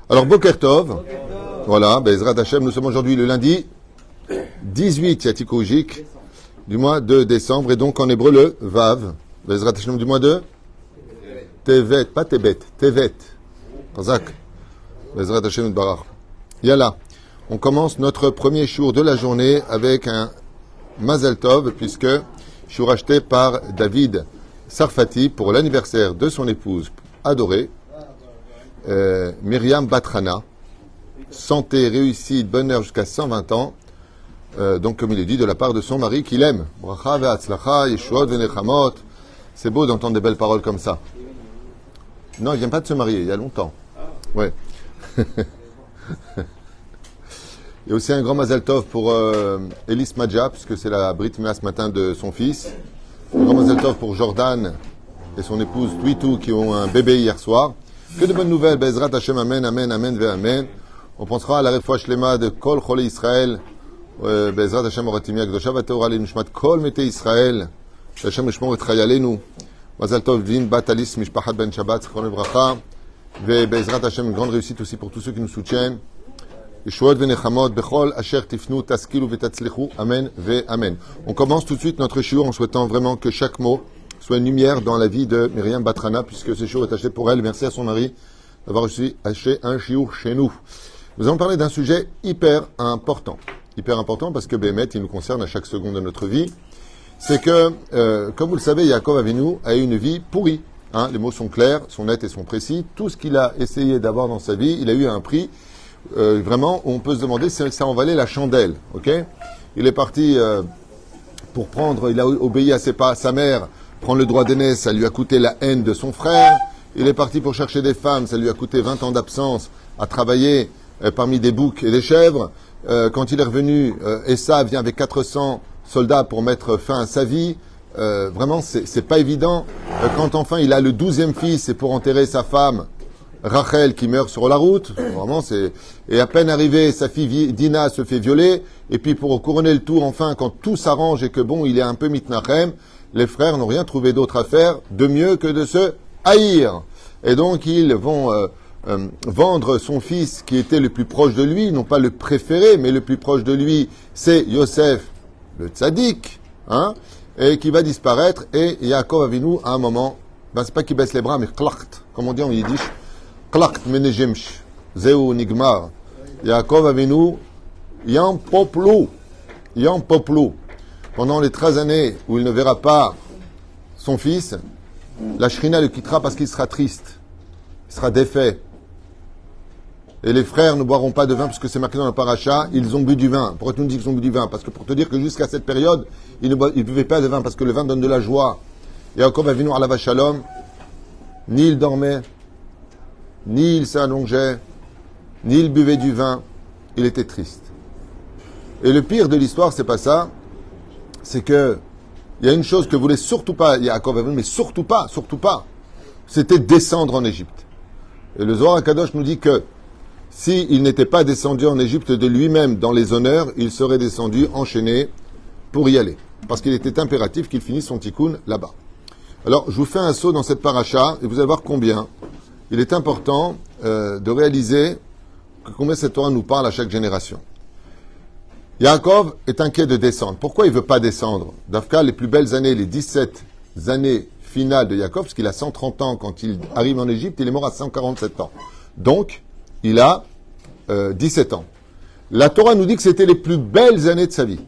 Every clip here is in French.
Alors, Boker Tov. Voilà, Bezrat Hashem, nous sommes aujourd'hui le lundi 18 Yatikojik du mois de décembre, et donc en hébreu le Vav. Bezrat Hashem du mois de Tevet, pas Tebet, Tevet. Kazak. Bezrat Hashem Barar. Yalla. On commence notre premier jour de la journée avec un Mazel Tov, puisque je suis racheté par David Sarfati pour l'anniversaire de son épouse adorée, Myriam Batrana. Santé, réussite, bonheur jusqu'à 120 ans. Donc, comme il est dit, de la part de son mari qu'il aime. Bracha ve'atzlacha, yeshuot ve'nechamot. C'est beau d'entendre des belles paroles comme ça. Non, il vient pas de se marier, il y a longtemps. Ouais. Il y a aussi un grand Mazel Tov pour Elis Madja, puisque c'est la Brit Mila ce matin de son fils. Un grand Mazel Tov pour Jordan et son épouse Twitou qui ont un bébé hier soir. Que de bonnes nouvelles, Bezrat Hashem, Amen, Amen, Amen, Amen. On pensera à la Refoua Shlema de Kol Chole Israël, Bezrat Hashem Oratim Yakdosha Vateora Lenushmat Kol Mete Israël, Hashem Rishmor et Chayalenu, Mazal Tov Vin Batalis Mishpachat Ben Shabbat, Zichron Lebracha, et Bezrat Hashem, une grande réussite aussi pour tous ceux qui nous soutiennent. Yeshuot Venechamot, Bechol Asher Tifnu Taskilu Vetatzlichu, Amen, Amen. On commence tout de suite notre shiur en souhaitant vraiment que chaque mot soit une lumière dans la vie de Myriam Batrana, puisque ce shiur est acheté pour elle. Merci à son mari d'avoir aussi acheté un shiur chez nous. Nous allons parler d'un sujet hyper important. Hyper important parce que Bémet, il nous concerne à chaque seconde de notre vie. C'est que, comme vous le savez, Yaakov Avinu a eu une vie pourrie. Hein, les mots sont clairs, sont nets et sont précis. Tout ce qu'il a essayé d'avoir dans sa vie, il a eu un prix. Vraiment, on peut se demander si ça en valait la chandelle. Ok ? Il est parti pour prendre, il a obéi à sa mère, prendre le droit d'aînesse, ça lui a coûté la haine de son frère. Il est parti pour chercher des femmes, ça lui a coûté 20 ans d'absence à travailler parmi des boucs et des chèvres. Quand il est revenu, Esav vient avec 400 soldats pour mettre fin à sa vie. Vraiment, c'est pas évident. Quand enfin il a le 12e fils, c'est pour enterrer sa femme, Rachel, qui meurt sur la route. Vraiment, et à peine arrivé, sa fille Dina se fait violer. Et puis pour couronner le tout, enfin, quand tout s'arrange et que bon, il est un peu mitnachem, les frères n'ont rien trouvé d'autre à faire de mieux que de se haïr. Et donc ils vont vendre son fils qui était le plus proche de lui, non pas le préféré, mais le plus proche de lui, c'est Yosef, le tzaddik, hein, et qui va disparaître. Et Yaakov Avinu, à un moment, c'est pas qu'il baisse les bras, mais klakt, comme on dit en yiddish, klakt menejemsh, zeu nigmar. Yaakov Avinu, yan poplo. Pendant les 13 années où il ne verra pas son fils, la Shrina le quittera parce qu'il sera triste, il sera défait. Et les frères ne boiront pas de vin, parce que c'est marqué dans le paracha, ils ont bu du vin. Pourquoi tu nous dis qu'ils ont bu du vin? Parce que pour te dire que jusqu'à cette période, ils ne buvaient pas de vin, parce que le vin donne de la joie. Et Yaakov Avinu Alav Shalom, ni il dormait, ni il s'allongeait, ni il buvait du vin, il était triste. Et le pire de l'histoire, c'est pas ça, c'est que il y a une chose que voulait surtout pas Yaakov Avinu, mais surtout pas, c'était descendre en Égypte. Et le Zohar HaKadosh nous dit que s'il n'était pas descendu en Égypte de lui-même dans les honneurs, il serait descendu enchaîné pour y aller. Parce qu'il était impératif qu'il finisse son tikkun là-bas. Alors, je vous fais un saut dans cette paracha, et vous allez voir combien il est important de réaliser combien cette Torah nous parle à chaque génération. Yaakov est inquiet de descendre. Pourquoi il ne veut pas descendre? Dafka, les plus belles années, les 17 années finales de Yaakov, parce qu'il a 130 ans quand il arrive en Égypte, il est mort à 147 ans. Donc, il a 17 ans. La Torah nous dit que c'était les plus belles années de sa vie.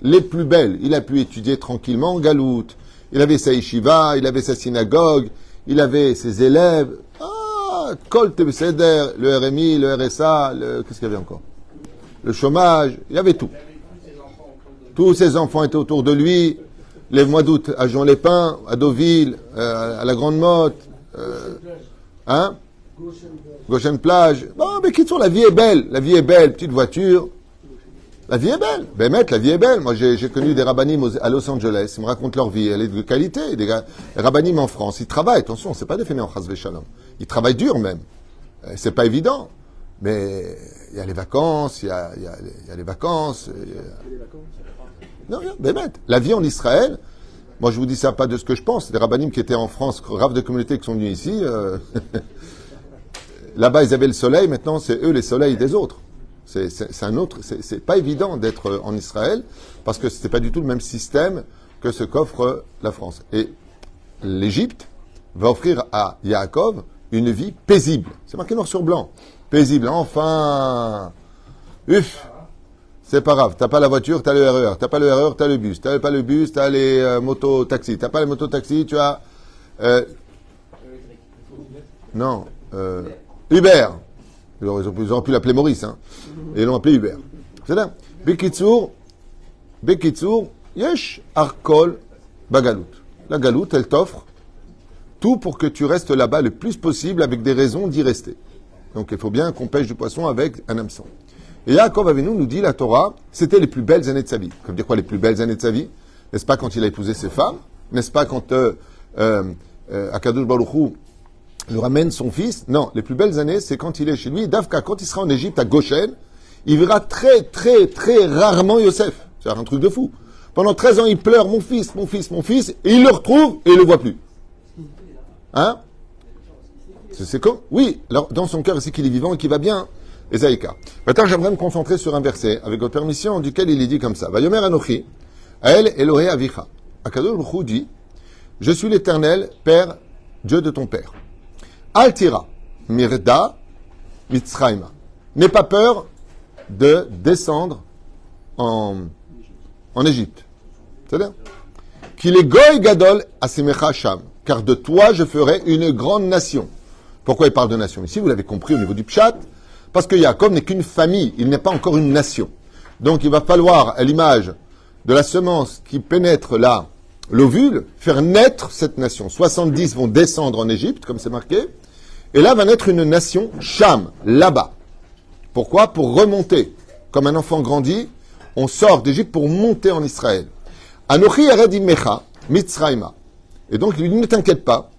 Les plus belles. Il a pu étudier tranquillement en Galout. Il avait sa yeshiva, il avait sa synagogue, il avait ses élèves. Kol Tebeseder, le RMI, le RSA, qu'est-ce qu'il y avait encore? Le chômage, il y avait tout. Tous ses enfants étaient autour de lui. Les mois d'août à Jean-les-Pins, à Deauville, à la Grande Motte. Goshen Plage. Bon, mais qui sont, la vie est belle. La vie est belle, petite voiture. La vie est belle. Bémet, la vie est belle. Moi, j'ai connu des rabbinim à Los Angeles. Ils me racontent leur vie. Elle est de qualité. Les rabbinim en France, ils travaillent. Attention, c'est pas des fainéants, chas v'shalom. Ils travaillent dur, même. C'est pas évident. Mais il y a les vacances, il y a les vacances. Non, rien. Bémet. La vie en Israël, moi, je vous dis ça pas de ce que je pense. Des rabbinim qui étaient en France, raves de communauté qui sont venus ici, Là-bas, ils avaient le soleil, maintenant, c'est eux les soleils des autres. C'est un autre. C'est pas évident d'être en Israël parce que c'était pas du tout le même système que ce qu'offre la France. Et l'Égypte va offrir à Yaakov une vie paisible. C'est marqué noir sur blanc. Paisible. Enfin. Uf. C'est pas grave. T'as pas la voiture, t'as le RER. T'as pas le RER, t'as le bus. T'as pas le bus, t'as les motos-taxis. T'as pas les motos-taxis, tu as. Non. Uber. Ils auraient pu l'appeler Maurice, hein. Et ils l'ont appelé Uber. C'est là. Bekitsour, yesh arkol bagalout. La galoute, elle t'offre tout pour que tu restes là-bas le plus possible avec des raisons d'y rester. Donc il faut bien qu'on pêche du poisson avec un hameçon. Et Yaakov Avinu nous dit, la Torah, c'était les plus belles années de sa vie. Ça veut dire quoi les plus belles années de sa vie? N'est-ce pas quand il a épousé ses femmes? N'est-ce pas quand Akadosh Baruch Hu lui ramène son fils? Non, les plus belles années, c'est quand il est chez lui. Davka, quand il sera en Égypte, à Goshen, il verra très, très, très rarement Yosef. C'est un truc de fou. Pendant 13 ans, il pleure, mon fils, mon fils, mon fils, et il le retrouve et il le voit plus. Hein? C'est quoi? Oui, alors dans son cœur, c'est qu'il est vivant et qu'il va bien. Esaïka. Maintenant, j'aimerais me concentrer sur un verset, avec votre permission, duquel il est dit comme ça. Vayomer Anochi, Ael Elohé Avicha. Akadosh Baruch Hu dit, je suis l'Éternel, Père, Dieu de ton Père. Altira, Mirda, Mitzrayma. N'aie pas peur de descendre en Égypte. C'est-à-dire qu'il est Goy Gadol Asemecha Sham, car de toi je ferai une grande nation. Pourquoi il parle de nation ici? Vous l'avez compris au niveau du Pshat, parce que Yaakov n'est qu'une famille, il n'est pas encore une nation. Donc il va falloir, à l'image de la semence qui pénètre là, l'ovule, faire naître cette nation. 70 vont descendre en Égypte, comme c'est marqué, et là va naître une nation, Sham, là-bas. Pourquoi? Pour remonter. Comme un enfant grandit, on sort d'Égypte pour monter en Israël. Anochi Ered Imecha, Mitzrayma. Et donc il dit, ne t'inquiète pas.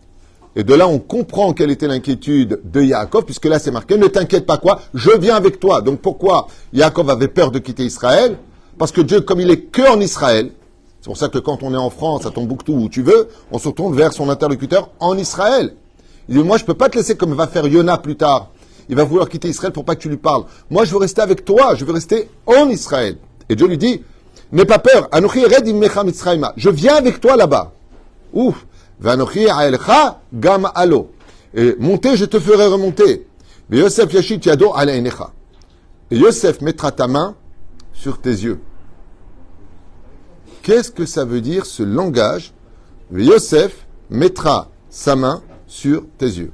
Et de là, on comprend quelle était l'inquiétude de Yaakov, puisque là, c'est marqué, ne t'inquiète pas quoi, je viens avec toi. Donc pourquoi Yaakov avait peur de quitter Israël? Parce que Dieu, comme il est que en Israël, c'est pour ça que quand on est en France, à Tombouctou, où tu veux, on se retourne vers son interlocuteur en Israël. Il dit, moi, je peux pas te laisser comme va faire Yona plus tard. Il va vouloir quitter Israël pour pas que tu lui parles. Moi, je veux rester avec toi, je veux rester en Israël. Et Dieu lui dit, n'aie pas peur, Anochi Ered Imecha Mitzrayma. Je viens avec toi là-bas. Ouf. Vanochi Aelcha Gam Alo. Et monter, je te ferai remonter. Mais Yosef Yashit Yado Alainecha. Et Yosef mettra ta main sur tes yeux. Qu'est-ce que ça veut dire ce langage? Yosef mettra sa main sur tes yeux.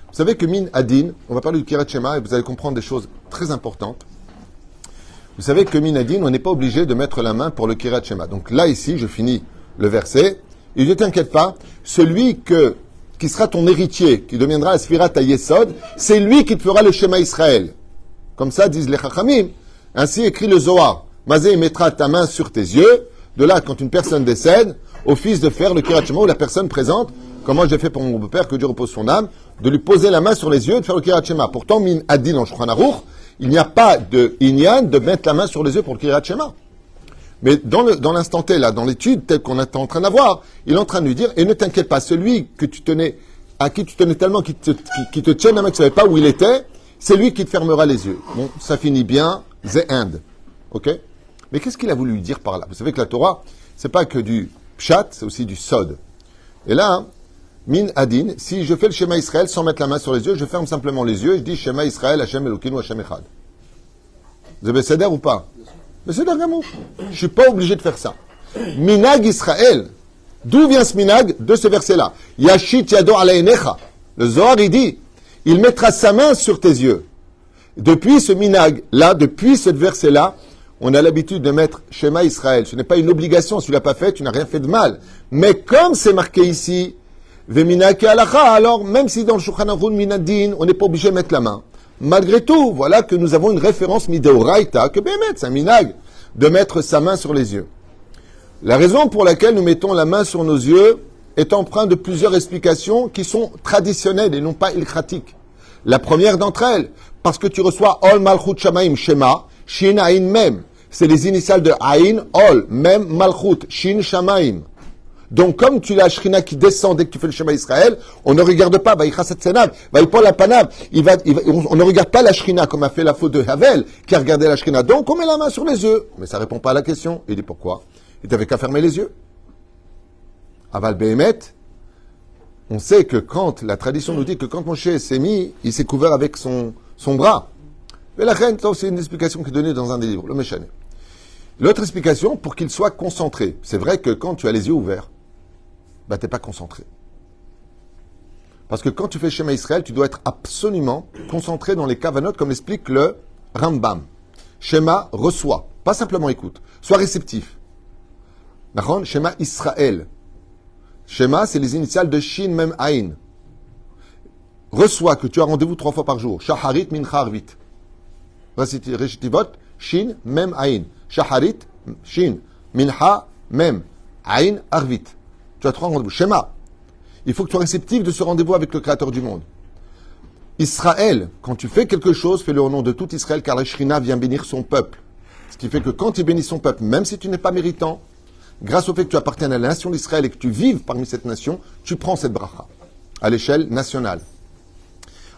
Vous savez que Min Adin, on va parler du Kirat Shema et vous allez comprendre des choses très importantes. Vous savez que Min Adin, on n'est pas obligé de mettre la main pour le Kirat Shema. Donc là, ici, je finis le verset. Et ne t'inquiète pas, celui qui sera ton héritier, qui deviendra Asfirat à Yesod, c'est lui qui te fera le Shema Israël. Comme ça disent les Chachamim. Ainsi écrit le Zohar. Mazé mettra ta main sur tes yeux. De là, quand une personne décède, au fils de faire le Kirat Shema, où la personne présente, comment j'ai fait pour mon beau-père, que Dieu repose son âme, de lui poser la main sur les yeux et de faire le Kirat Shema. Pourtant, Min Adin en Shulchan Aruch, il n'y a pas de Inyan de mettre la main sur les yeux pour le Kirat Shema. Mais dans l'instant T, là, dans l'étude telle qu'on est en train d'avoir, il est en train de lui dire, et ne t'inquiète pas, celui à qui tu tenais tellement, qui te tienne la main, que tu ne savais pas où il était, c'est lui qui te fermera les yeux. Bon, ça finit bien, The End. Ok? Mais qu'est-ce qu'il a voulu lui dire par là? Vous savez que la Torah, c'est pas que du pshat, c'est aussi du sod. Et là, Min Adin, si je fais le schéma Israël sans mettre la main sur les yeux, je ferme simplement les yeux et je dis schéma Israël, Hashem Elokeinu, Hashem Echad. Vous avez cédé ou pas? Mais c'est d'Argamon. Je ne suis pas obligé de faire ça. Minag Israël. D'où vient ce minag? De ce verset-là. Yashit Yado Alainecha. Le Zohar, il dit, il mettra sa main sur tes yeux. Depuis ce minag-là, depuis ce verset-là, on a l'habitude de mettre Shema Israël. Ce n'est pas une obligation. Si tu ne l'as pas fait, tu n'as rien fait de mal. Mais comme c'est marqué ici, Veminake Alacha, alors même si dans le Shulchan Aruch Minadin, on n'est pas obligé de mettre la main. Malgré tout, voilà que nous avons une référence mideoraita, que Bémet, c'est un minag, de mettre sa main sur les yeux. La raison pour laquelle nous mettons la main sur nos yeux est empreinte de plusieurs explications qui sont traditionnelles et non pas ilkratiques. La première d'entre elles, parce que tu reçois Ol Malchut Shamaim Shema, Shin Ain Mem. C'est les initiales de Ain, Ol, Mem, Malchut, Shin Shamaim. Donc, comme tu as la Shrina qui descend dès que tu fais le Shema Israël, on ne regarde pas, on ne regarde pas la Shrina comme a fait la faute de Havel, qui a regardé la Shrina. Donc, on met la main sur les yeux. Mais ça répond pas à la question. Il dit pourquoi? Il t'avait qu'à fermer les yeux. Aval Behemet, on sait que quand, la tradition nous dit que quand Moshe s'est mis, il s'est couvert avec son bras. Mais la reine, c'est une explication qui est donnée dans un des livres, le Méchané. L'autre explication, pour qu'il soit concentré. C'est vrai que quand tu as les yeux ouverts, t'es pas concentré. Parce que quand tu fais Shema Israël, tu dois être absolument concentré dans les kavanot, comme l'explique le Rambam. Shema, reçoit. Pas simplement écoute. Sois réceptif. D'accord? Shema Israël. Shema, c'est les initiales de Shin Mem Ain. Reçois que tu as rendez-vous 3 fois par jour. Shaharit Mincha Arvit. Récitivot, Shin Mem Ain. Shaharit, Shin, Mincha, Mem, Ain, Arvit. Tu as 3 rendez-vous. Shema. Il faut que tu sois réceptif de ce rendez-vous avec le Créateur du monde. Israël, quand tu fais quelque chose, fais-le au nom de tout Israël, car la Shrina vient bénir son peuple. Ce qui fait que quand il bénit son peuple, même si tu n'es pas méritant, grâce au fait que tu appartiens à la nation d'Israël et que tu vives parmi cette nation, tu prends cette bracha à l'échelle nationale.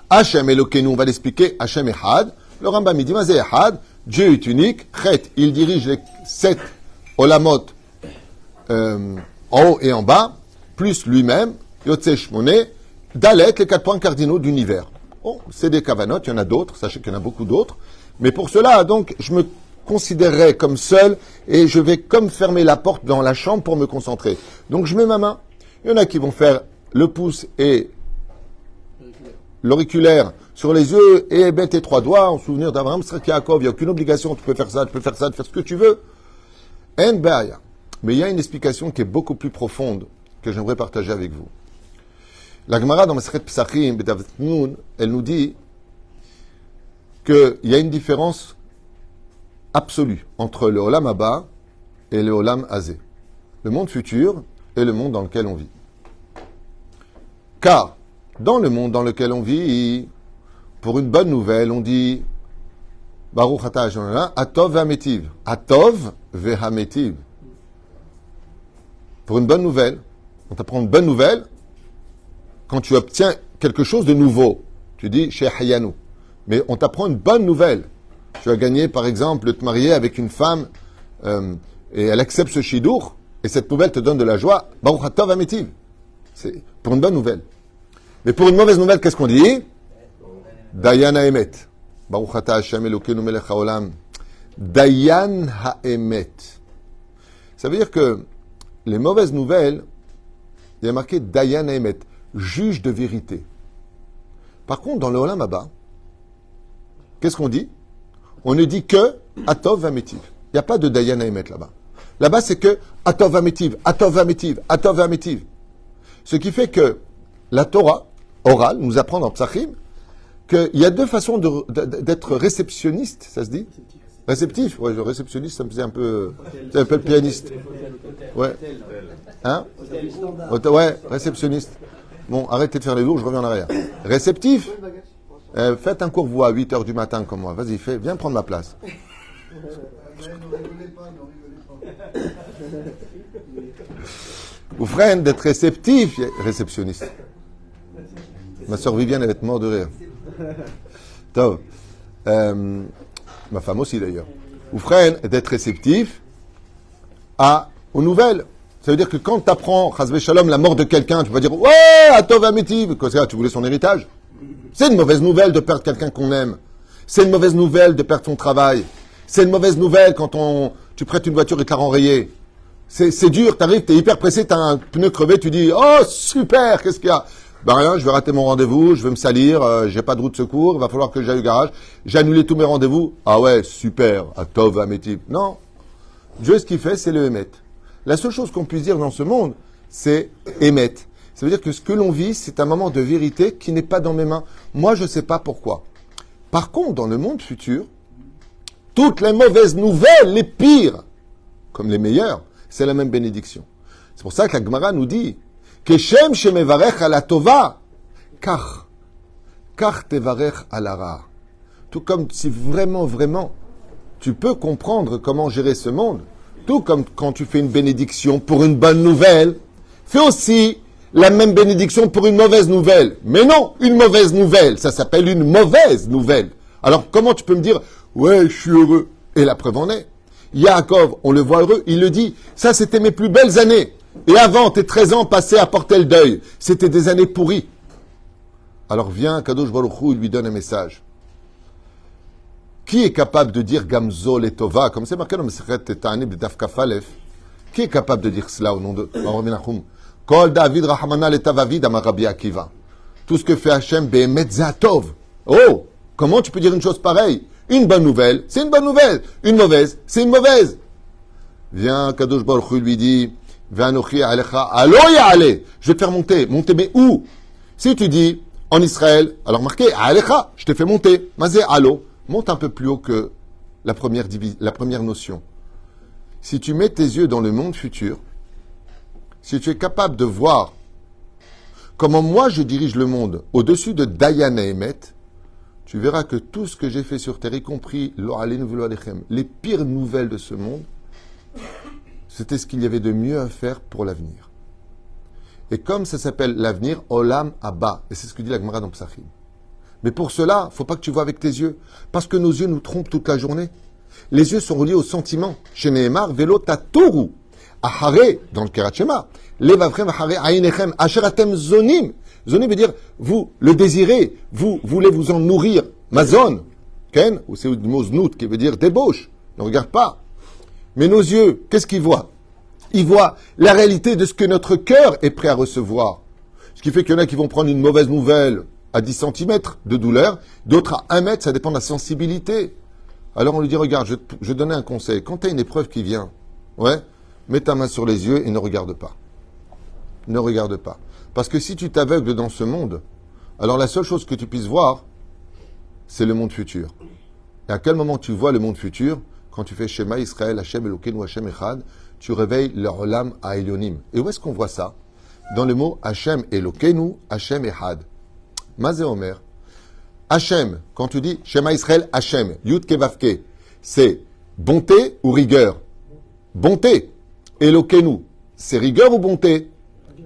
Hachem Elokeinu, on va l'expliquer, Hachem Echad. Le Rambam dit, Mazé Echad, Dieu est unique, Chet, il dirige les 7 olamot en haut et en bas, plus lui-même, Yotze Shmoné, Dalet, les 4 points cardinaux d'univers. Bon, c'est des kavanot, il y en a d'autres, sachez qu'il y en a beaucoup d'autres, mais pour cela, donc, je me considérerai comme seul et je vais comme fermer la porte dans la chambre pour me concentrer. Donc je mets ma main. Il y en a qui vont faire le pouce et l'auriculaire sur les yeux et mettre tes 3 doigts en souvenir d'Abraham, Yaakov. Il n'y a aucune obligation, tu peux faire ça, tu peux faire ça, tu peux faire ce que tu veux. En ba'aya. Mais il y a une explication qui est beaucoup plus profonde que j'aimerais partager avec vous. La Gemara dans Masechet Pesachim, Bedav Nun, elle nous dit qu'il y a une différence absolue entre le Olam Haba et le Olam Hazé. Le monde futur et le monde dans lequel on vit. Car, dans le monde dans lequel on vit, pour une bonne nouvelle, on dit Baruch Ata Hashem, Atov ve'ametiv. Atov ve'ametiv. Pour une bonne nouvelle, on t'apprend une bonne nouvelle quand tu obtiens quelque chose de nouveau. Tu dis Chez Hayanu. Mais on t'apprend une bonne nouvelle. Tu as gagné, par exemple, de te marier avec une femme et elle accepte ce shidour et cette nouvelle te donne de la joie. Baruch Atov ve'ametiv. C'est pour une bonne nouvelle. Mais pour une mauvaise nouvelle, qu'est-ce qu'on dit? Dayan ha'emet. Baruch ata Hashem Elokeinu melech haolam. Dayan ha'emet. Ça veut dire que les mauvaises nouvelles, il y a marqué Dayan ha'emet, juge de vérité. Par contre, dans le Olam Haba, qu'est-ce qu'on dit? On ne dit que Atov v'ametiv. Il n'y a pas de Dayan ha'emet là-bas. Là-bas, c'est que Atov v'ametiv, Atov v'ametiv, Atov v'ametiv. Ce qui fait que la Torah orale nous apprend dans Psachim qu'il y a 2 façons d'être réceptionniste, ça se dit? Réceptif. Ouais, le réceptionniste, ça me faisait un peu... C'est un peu le pianiste. Ouais. Hein? Ouais, réceptionniste. Bon, arrêtez de faire les lourds, je reviens en arrière. Réceptif. Faites un cours voix à 8h du matin comme moi. Vas-y, viens prendre ma place. Vous frère d'être réceptif, réceptionniste. Ma soeur Viviane, elle va être morte de rire. Tov. Ma femme aussi d'ailleurs. Ou frère d'être réceptif aux nouvelles. Ça veut dire que quand tu apprends, Chazvé Shalom, la mort de quelqu'un, tu vas dire ouais, Atov Ametiv. Quoi, tu voulais son héritage? C'est une mauvaise nouvelle de perdre quelqu'un qu'on aime. C'est une mauvaise nouvelle de perdre ton travail. C'est une mauvaise nouvelle quand tu prêtes une voiture et te la renrayer. C'est dur, t'arrives, t'es hyper pressé, t'as un pneu crevé, tu dis oh super, qu'est-ce qu'il y a? Ben rien, je vais rater mon rendez-vous, je vais me salir, j'ai pas de roue de secours, il va falloir que j'aille au garage. J'ai annulé tous mes rendez-vous. Ah ouais, super, Atov Ametiv. Non. Dieu, ce qu'il fait, c'est le Emet. La seule chose qu'on puisse dire dans ce monde, c'est Emet. Ça veut dire que ce que l'on vit, c'est un moment de vérité qui n'est pas dans mes mains. Moi, je sais pas pourquoi. Par contre, dans le monde futur, toutes les mauvaises nouvelles, les pires, comme les meilleures, c'est la même bénédiction. C'est pour ça que la Gemara nous dit Keshem shemevarech ala tova, kach tevarech ala ra. Tout comme si vraiment, tu peux comprendre comment gérer ce monde, tout comme quand tu fais une bénédiction pour une bonne nouvelle, fais aussi la même bénédiction pour une mauvaise nouvelle. Mais non, une mauvaise nouvelle, ça s'appelle une mauvaise nouvelle. Alors comment tu peux me dire, ouais, je suis heureux? Et la preuve en est. Yaakov, on le voit heureux, il le dit, ça c'était mes plus belles années. Et avant, tes 13 ans passés à porter le deuil, c'était des années pourries. Alors vient Kadosh Baruch Hu, il lui donne un message. Qui est capable de dire Gamzo Letova, comme c'est marqué dans le Mesechet Ta'anib de Daf Kaf Aleph? Qui est capable de dire cela au nom de Rabbi Nachum? Kol David Rahamana Letavavid Amar Rabbi Akiva. Tout ce que fait Hachem, Be'emet Zatov. Oh, comment tu peux dire une chose pareille? Une bonne nouvelle, c'est une bonne nouvelle. Une mauvaise, c'est une mauvaise. Viens, Kadosh Baruch Hu lui dit, Ve'anochi alecha alo ya'ale. Je vais te faire monter. Monter, mais où? Si tu dis, en Israël, alors marqué, alecha, je t'ai fait monter. Mazé alo. Monte un peu plus haut que la première notion. Si tu mets tes yeux dans le monde futur, si tu es capable de voir comment moi je dirige le monde au-dessus de Dayan et Emet, tu verras que tout ce que j'ai fait sur terre, y compris les pires nouvelles de ce monde, c'était ce qu'il y avait de mieux à faire pour l'avenir. Et comme ça s'appelle l'avenir, Olam Abba, et c'est ce que dit la Gemara dans Psachim. Mais pour cela, il ne faut pas que tu vois avec tes yeux, parce que nos yeux nous trompent toute la journée. Les yeux sont reliés aux sentiments. Chez Nehemar, Velo Tatoru, Ahare, dans le Kerat Shema, Levavrem Ahare Ainechem, Asheratem Zonim. Zonim veut dire, vous le désirez, vous voulez vous en nourrir. Mazon, Ken, ou c'est le mot Znout qui veut dire débauche. Ne regarde pas. Mais nos yeux, qu'est-ce qu'ils voient? Ils voient la réalité de ce que notre cœur est prêt à recevoir. Ce qui fait qu'il y en a qui vont prendre une mauvaise nouvelle à 10 cm de douleur, d'autres à 1 mètre, ça dépend de la sensibilité. Alors on lui dit, regarde, je vais donner un conseil. Quand tu as une épreuve qui vient, ouais, mets ta main sur les yeux et ne regarde pas. Ne regarde pas. Parce que si tu t'aveugles dans ce monde, alors la seule chose que tu puisses voir, c'est le monde futur. Et à quel moment tu vois le monde futur? Quand tu fais Shema Israël, Hashem Elokeinu, Hashem Echad, tu réveilles leur olam à Elyonim. Et où est-ce qu'on voit ça? Dans le mot Hashem Elokeinu, Hashem Echad. Mazé Omer. Hashem, quand tu dis Shema Israël, Hashem, Yud Kevavke, c'est bonté ou rigueur? Bonté. Elokeinu, c'est rigueur ou bonté?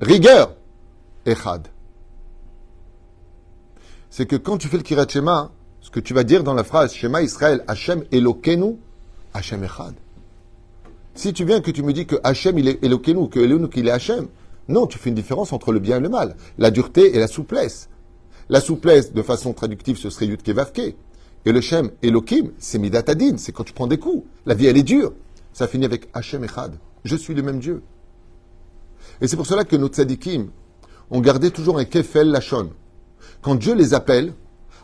Rigueur. Echad. C'est que quand tu fais le Kirat Shema, ce que tu vas dire dans la phrase Shema Israël, Hashem Elokeinu, Hashem Echad. Si tu viens que tu me dis que Hashem il est Elokeinu, que Elokeinu qu'il est Hashem, non, tu fais une différence entre le bien et le mal, la dureté et la souplesse. La souplesse, de façon traductive, ce serait Yud Kevavke. Et le Shem Elokim, c'est Midat Adin, c'est quand tu prends des coups. La vie, elle est dure. Ça finit avec Hashem Echad. Je suis le même Dieu. Et c'est pour cela que nos tzadikim ont gardé toujours un Kefel Lachon. Quand Dieu les appelle,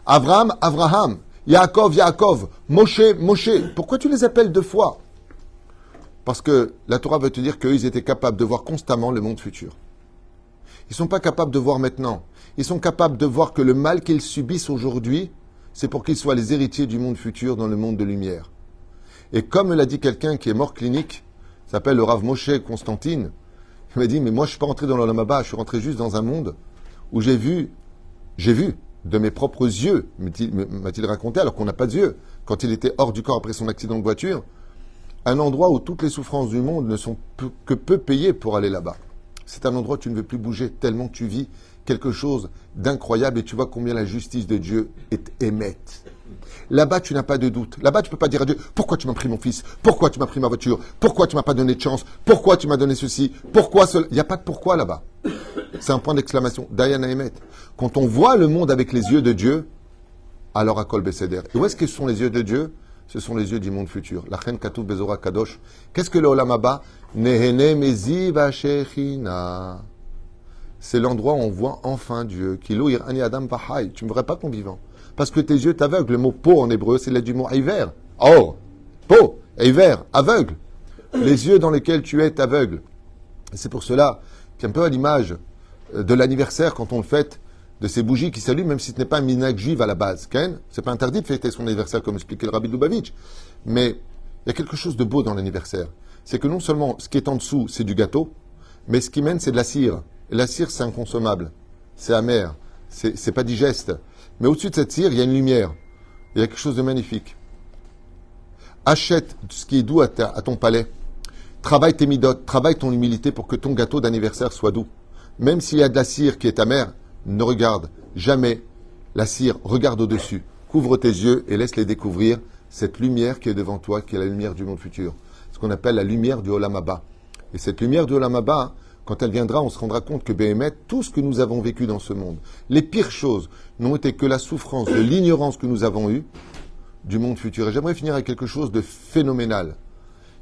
Abraham, Abraham, Yaakov, Yaakov, Moshe, Moshe. Pourquoi tu les appelles 2 fois? Parce que la Torah veut te dire qu'eux, ils étaient capables de voir constamment le monde futur. Ils ne sont pas capables de voir maintenant. Ils sont capables de voir que le mal qu'ils subissent aujourd'hui, c'est pour qu'ils soient les héritiers du monde futur dans le monde de lumière. Et comme l'a dit quelqu'un qui est mort clinique, s'appelle le Rav Moshe Constantine, il m'a dit, mais moi je ne suis pas rentré dans l'Olam Haba, je suis rentré juste dans un monde où j'ai vu de mes propres yeux, m'a-t-il raconté, alors qu'on n'a pas d'yeux, quand il était hors du corps après son accident de voiture, un endroit où toutes les souffrances du monde ne sont que peu payées pour aller là-bas. C'est un endroit où tu ne veux plus bouger tellement tu vis quelque chose d'incroyable et tu vois combien la justice de Dieu est émette. Là-bas, tu n'as pas de doute. Là-bas, tu ne peux pas dire à Dieu, pourquoi tu m'as pris mon fils? Pourquoi tu m'as pris ma voiture? Pourquoi tu m'as pas donné de chance? Pourquoi tu m'as donné ceci? Pourquoi cela? Il n'y a pas de pourquoi là-bas. C'est un point d'exclamation. Dayana Emet. Quand on voit le monde avec les yeux de Dieu, alors à Kol Beseder. Et où est-ce que sont les yeux de Dieu? Ce sont les yeux du monde futur. La Chen Katouf Bezora Kadosh. Qu'est-ce que le Olam Haba? Nehene Mezi Vashechina. C'est l'endroit où on voit enfin Dieu. Kilo Irani Adam Pahai. Tu ne me verrais pas ton vivant. Parce que tes yeux t'aveuglent. Le mot po en hébreu, c'est du mot hiver. Or, po, hiver, aveugle. Les yeux dans lesquels tu es aveugle. Et c'est pour cela qu'un peu à l'image de l'anniversaire, quand on le fête, de ces bougies qui s'allument, même si ce n'est pas un minhag juive à la base. Ken, c'est pas interdit de fêter son anniversaire, comme expliquait le Rabbi Lubavitch. Mais il y a quelque chose de beau dans l'anniversaire. C'est que non seulement ce qui est en dessous, c'est du gâteau, mais ce qui mène, c'est de la cire. Et la cire, c'est inconsommable. C'est amer. C'est pas digeste. Mais au-dessus de cette cire, il y a une lumière. Il y a quelque chose de magnifique. Achète ce qui est doux à ton palais. Travaille tes midot, travaille ton humilité pour que ton gâteau d'anniversaire soit doux. Même s'il y a de la cire qui est amère, ne regarde jamais la cire, regarde au-dessus. Couvre tes yeux et laisse-les découvrir cette lumière qui est devant toi, qui est la lumière du monde futur. Ce qu'on appelle la lumière du Olam Haba. Et cette lumière du Olam Haba, quand elle viendra, on se rendra compte que Béhémet, tout ce que nous avons vécu dans ce monde, les pires choses n'ont été que la souffrance de l'ignorance que nous avons eue du monde futur. Et j'aimerais finir avec quelque chose de phénoménal.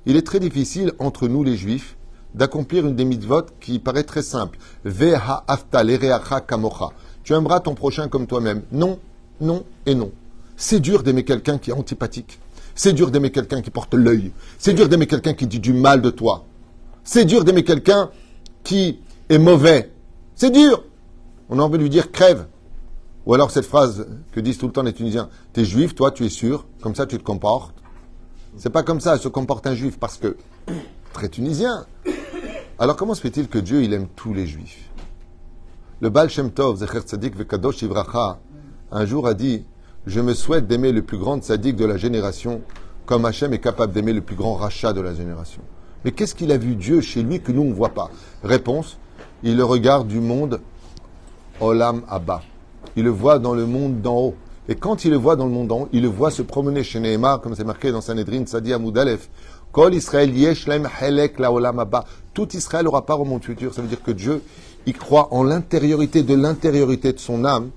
Il est très difficile, entre nous les Juifs, d'accomplir une des mitzvot qui paraît très simple. Veha afta lereacha kamocha. Tu aimeras ton prochain comme toi-même. Non, non et non. C'est dur d'aimer quelqu'un qui est antipathique. C'est dur d'aimer quelqu'un qui porte l'œil. C'est dur d'aimer quelqu'un qui dit du mal de toi. C'est dur d'aimer quelqu'un qui est mauvais. C'est dur. On a envie de lui dire crève. Ou alors cette phrase que disent tout le temps les Tunisiens. T'es juif, toi tu es sûr, comme ça tu te comportes. C'est pas comme ça se comporte un juif, parce que très tunisien. Alors comment se fait-il que Dieu il aime tous les juifs? Le Baal Shem Tov, Zecher Tzadik Vekadosh Ivracha, un jour a dit: je me souhaite d'aimer le plus grand tzaddik de la génération, comme Hachem est capable d'aimer le plus grand rachat de la génération. Mais qu'est-ce qu'il a vu Dieu chez lui que nous on ne voit pas? Réponse: il le regarde du monde Olam Haba. Il le voit dans le monde d'en haut. Et quand il le voit dans le monde d'en haut, il le voit se promener chez Nehemar, comme c'est marqué dans Sanhedrin, Sadi Amoud Aleph. Kol Israël yesh lem helek la Olam Haba. Tout Israël aura part au monde futur. Ça veut dire que Dieu, il croit en l'intériorité de son âme,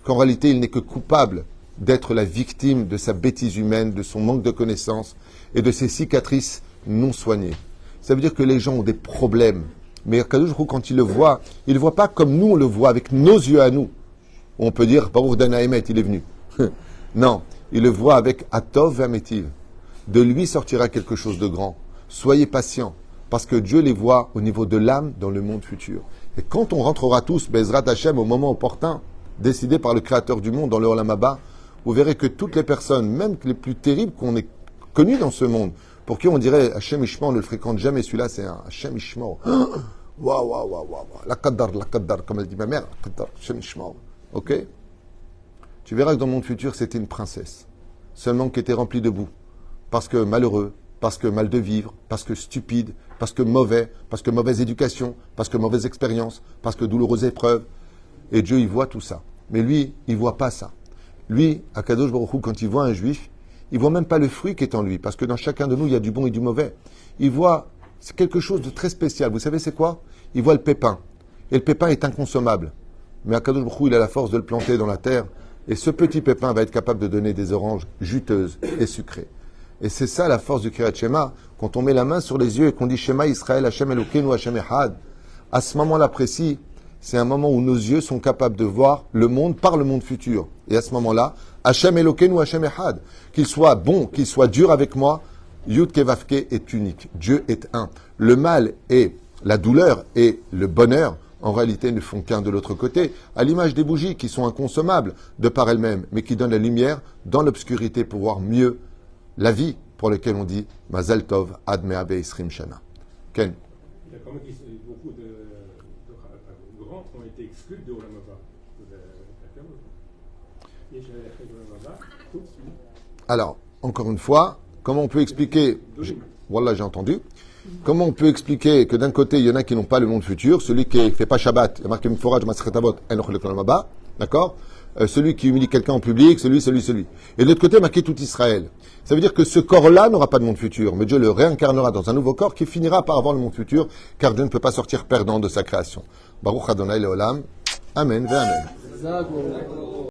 qu'en réalité, il n'est que coupable d'être la victime de sa bêtise humaine, de son manque de connaissances et de ses cicatrices non soignées. Ça veut dire que les gens ont des problèmes. Mais Kadosh Baruch Hu, quand il le voit pas comme nous on le voit, avec nos yeux à nous. On peut dire, Baruch Dana Emet, il est venu. Non, il le voit avec Atov Vametiv. De lui sortira quelque chose de grand. Soyez patients, parce que Dieu les voit au niveau de l'âme dans le monde futur. Et quand on rentrera tous, Bezrat Hashem, au moment opportun, décidé par le Créateur du monde dans le Olam Haba, vous verrez que toutes les personnes, même les plus terribles qu'on ait connues dans ce monde, pour qui on dirait Hashem Ishma, on ne le fréquente jamais, celui-là c'est un Hashem Ishma. Waouh, waouh, waouh, waouh, la Qaddar, comme elle dit ma mère, la Qaddar, Hashem Ishma. Ok? Tu verras que dans le monde futur, c'était une princesse, seulement qui était remplie de boue. Parce que malheureux, parce que mal de vivre, parce que stupide, parce que mauvais, parce que mauvaise éducation, parce que mauvaise expérience, parce que douloureuse épreuve. Et Dieu, il voit tout ça. Mais lui, il ne voit pas ça. Lui, Akadosh Baruch Hu, quand il voit un juif, il ne voit même pas le fruit qui est en lui, parce que dans chacun de nous, il y a du bon et du mauvais. Il voit, c'est quelque chose de très spécial. Vous savez c'est quoi? Il voit le pépin. Et le pépin est inconsommable. Mais Akadosh Baruch Hu, il a la force de le planter dans la terre. Et ce petit pépin va être capable de donner des oranges juteuses et sucrées. Et c'est ça la force du Kriyat Shema. Quand on met la main sur les yeux et qu'on dit Shema Israël, Hashem Elokeinu, Hashem Echad, à ce moment-là précis, c'est un moment où nos yeux sont capables de voir le monde par le monde futur. Et à ce moment-là, Hashem Elokeinu, Hashem Echad, qu'il soit bon, qu'il soit dur avec moi, Yud Kevavke est unique. Dieu est un. Le mal et la douleur et le bonheur, en réalité, ne font qu'un de l'autre côté, à l'image des bougies qui sont inconsommables de par elles-mêmes, mais qui donnent la lumière dans l'obscurité pour voir mieux la vie pour laquelle on dit Mazal Tov Ad Mea Be'isrim Shana. Ken. Il y a quand même beaucoup de grands qui ont été exclus de Olam Haba. Alors, encore une fois, comment on peut expliquer, voilà, j'ai entendu, comment on peut expliquer que d'un côté, il y en a qui n'ont pas le monde futur, celui qui ne fait pas Shabbat, il y a marqué Mforaj Masechet Avot, Enoch Olam Haba, d'accord? Celui qui humilie quelqu'un en public, celui. Et de l'autre côté, marqué tout Israël. Ça veut dire que ce corps-là n'aura pas de monde futur, mais Dieu le réincarnera dans un nouveau corps qui finira par avoir le monde futur, car Dieu ne peut pas sortir perdant de sa création. Baruch Adonai Leolam. Amen ve Amen.